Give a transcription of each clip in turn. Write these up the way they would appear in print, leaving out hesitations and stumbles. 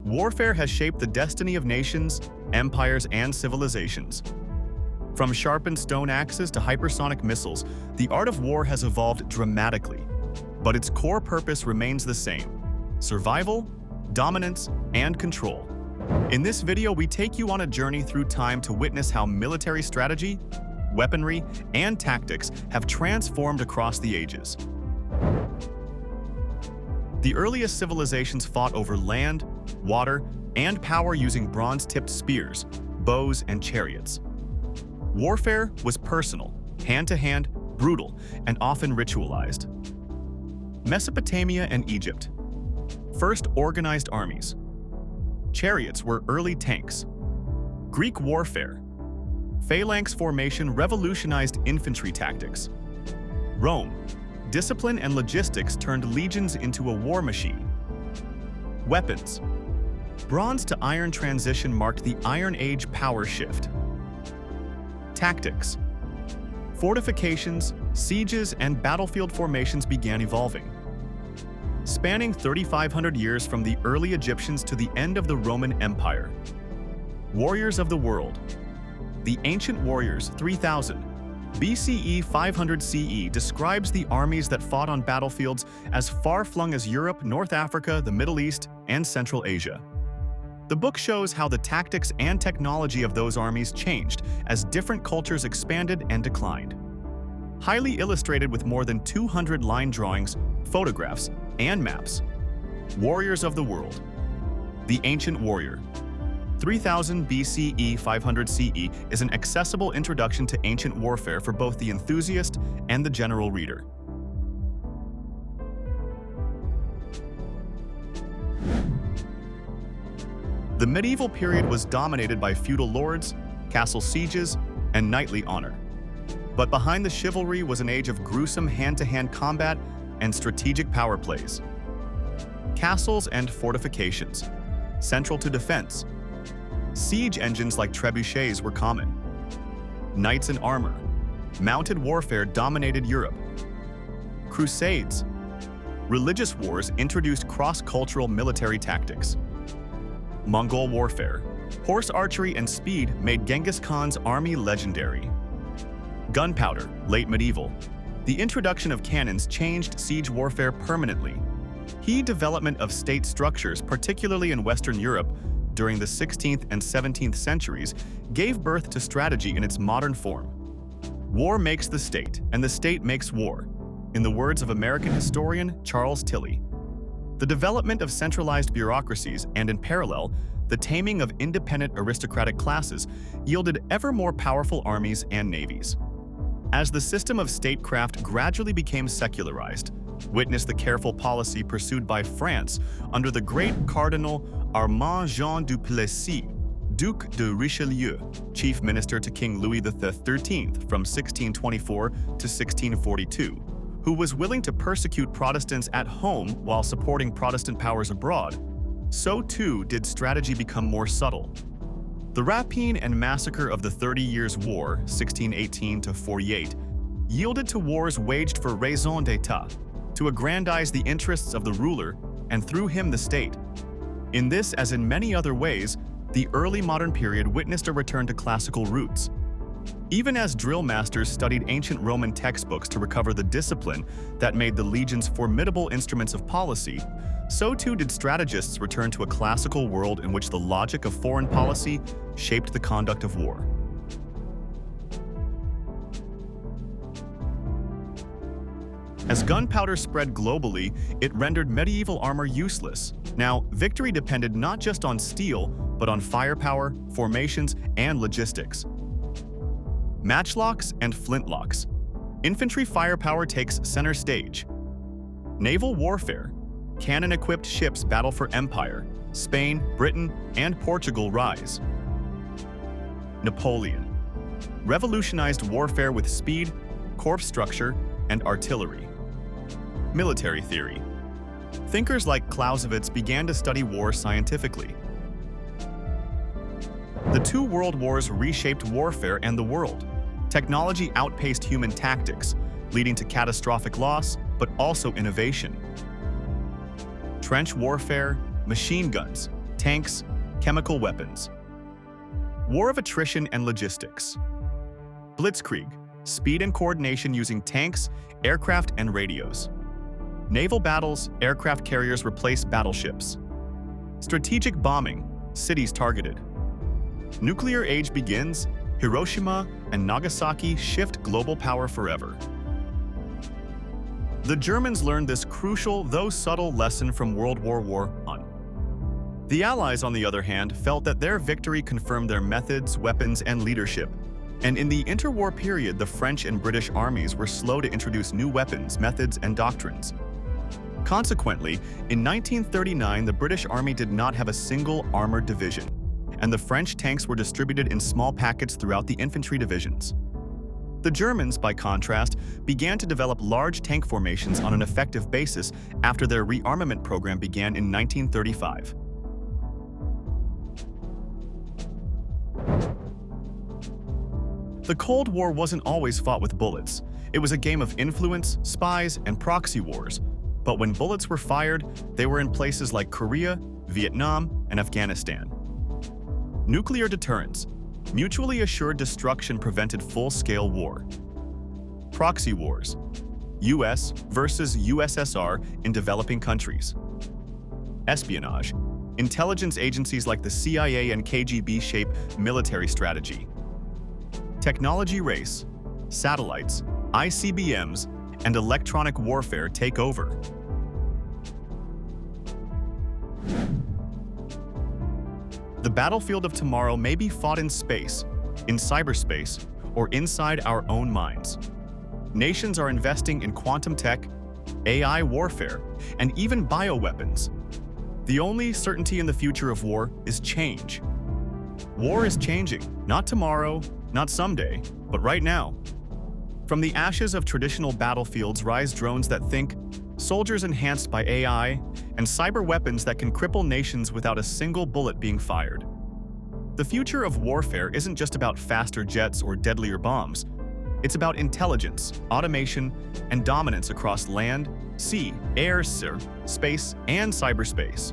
Warfare has shaped the destiny of nations, empires, and civilizations. From sharpened stone axes to hypersonic missiles, the art of war has evolved dramatically. But its core purpose remains the same: survival, dominance, and control. In this video, we take you on a journey through time to witness how military strategy, weaponry, and tactics have transformed across the ages. The earliest civilizations fought over land, water, and power using bronze-tipped spears, bows, and chariots. Warfare was personal, hand-to-hand, brutal, and often ritualized. Mesopotamia and Egypt. First organized armies. Chariots were early tanks. Greek warfare. Phalanx formation revolutionized infantry tactics. Rome. Discipline and logistics turned legions into a war machine. Weapons. Bronze to iron transition marked the Iron Age power shift. Tactics. Fortifications, sieges, and battlefield formations began evolving. Spanning 3,500 years from the early Egyptians to the end of the Roman Empire. Warriors of the world. The ancient warriors, 3000 BCE 500 CE, describes the armies that fought on battlefields as far-flung as Europe, North Africa, the Middle East, and Central Asia. The book shows how the tactics and technology of those armies changed as different cultures expanded and declined. Highly illustrated with more than 200 line drawings, photographs, and maps. Warriors of the world. The ancient warrior. 3000 BCE 500 CE is an accessible introduction to ancient warfare for both the enthusiast and the general reader. The medieval period was dominated by feudal lords, castle sieges, and knightly honor. But behind the chivalry was an age of gruesome hand-to-hand combat and strategic power plays. Castles and fortifications, central to defense. Siege engines like trebuchets were common. Knights in armor. Mounted warfare dominated Europe. Crusades. Religious wars introduced cross-cultural military tactics. Mongol warfare. Horse archery and speed made Genghis Khan's army legendary. Gunpowder, late medieval. The introduction of cannons changed siege warfare permanently. Key development of state structures, particularly in Western Europe, during the 16th and 17th centuries, gave birth to strategy in its modern form. War makes the state, and the state makes war, in the words of American historian Charles Tilly. The development of centralized bureaucracies and, in parallel, the taming of independent aristocratic classes yielded ever more powerful armies and navies. As the system of statecraft gradually became secularized, witness the careful policy pursued by France under the great Cardinal Armand Jean du Plessis, Duc de Richelieu, chief minister to King Louis XIII from 1624 to 1642, who was willing to persecute Protestants at home while supporting Protestant powers abroad. So too did strategy become more subtle. The rapine and massacre of the 30 Years' War, 1618 to 48, yielded to wars waged for raison d'état, to aggrandize the interests of the ruler and through him the state. In this, as in many other ways, the early modern period witnessed a return to classical roots. Even as drill masters studied ancient Roman textbooks to recover the discipline that made the legions formidable instruments of policy, so too did strategists return to a classical world in which the logic of foreign policy shaped the conduct of war. As gunpowder spread globally, it rendered medieval armor useless. Now, victory depended not just on steel, but on firepower, formations, and logistics. Matchlocks and flintlocks. Infantry firepower takes center stage. Naval warfare. Cannon-equipped ships battle for empire. Spain, Britain, and Portugal rise. Napoleon. Revolutionized warfare with speed, corps structure, and artillery. Military theory. Thinkers like Clausewitz began to study war scientifically. The two world wars reshaped warfare and the world. Technology outpaced human tactics, leading to catastrophic loss, but also innovation. Trench warfare, machine guns, tanks, chemical weapons. War of attrition and logistics. Blitzkrieg, speed and coordination using tanks, aircraft, and radios. Naval battles, aircraft carriers replace battleships. Strategic bombing, cities targeted. Nuclear age begins, Hiroshima and Nagasaki shift global power forever. The Germans learned this crucial, though subtle, lesson from World War I. The Allies, on the other hand, felt that their victory confirmed their methods, weapons, and leadership. And in the interwar period, the French and British armies were slow to introduce new weapons, methods, and doctrines. Consequently, in 1939, the British Army did not have a single armored division, and the French tanks were distributed in small packets throughout the infantry divisions. The Germans, by contrast, began to develop large tank formations on an effective basis after their rearmament program began in 1935. The Cold War wasn't always fought with bullets. It was a game of influence, spies, and proxy wars. But when bullets were fired, they were in places like Korea, Vietnam, and Afghanistan. Nuclear deterrence. Mutually assured destruction prevented full-scale war. Proxy wars. US versus USSR in developing countries. Espionage. Intelligence agencies like the CIA and KGB shape military strategy. Technology race. Satellites, ICBMs, and electronic warfare take over. The battlefield of tomorrow may be fought in space, in cyberspace, or inside our own minds. Nations are investing in quantum tech, AI warfare, and even bioweapons. The only certainty in the future of war is change. War is changing, not tomorrow, not someday, but right now. From the ashes of traditional battlefields rise drones that think, soldiers enhanced by AI, and cyber weapons that can cripple nations without a single bullet being fired. The future of warfare isn't just about faster jets or deadlier bombs. It's about intelligence, automation, and dominance across land, sea, air, space, and cyberspace.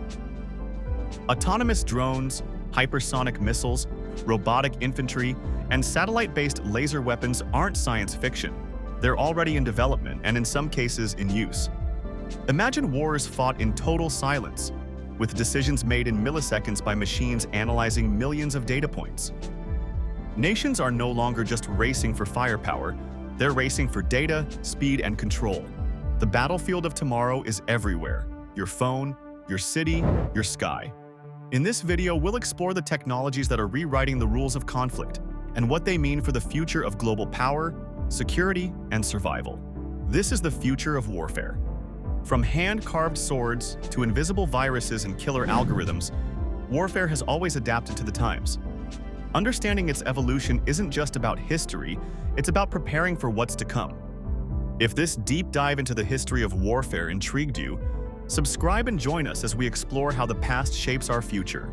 Autonomous drones, hypersonic missiles, robotic infantry, and satellite-based laser weapons aren't science fiction. They're already in development and in some cases in use. Imagine wars fought in total silence, with decisions made in milliseconds by machines analyzing millions of data points. Nations are no longer just racing for firepower, they're racing for data, speed, and control. The battlefield of tomorrow is everywhere: your phone, your city, your sky. In this video, we'll explore the technologies that are rewriting the rules of conflict and what they mean for the future of global power, security, and survival. This is the future of warfare. From hand-carved swords to invisible viruses and killer algorithms, warfare has always adapted to the times. Understanding its evolution isn't just about history, it's about preparing for what's to come. If this deep dive into the history of warfare intrigued you, subscribe and join us as we explore how the past shapes our future.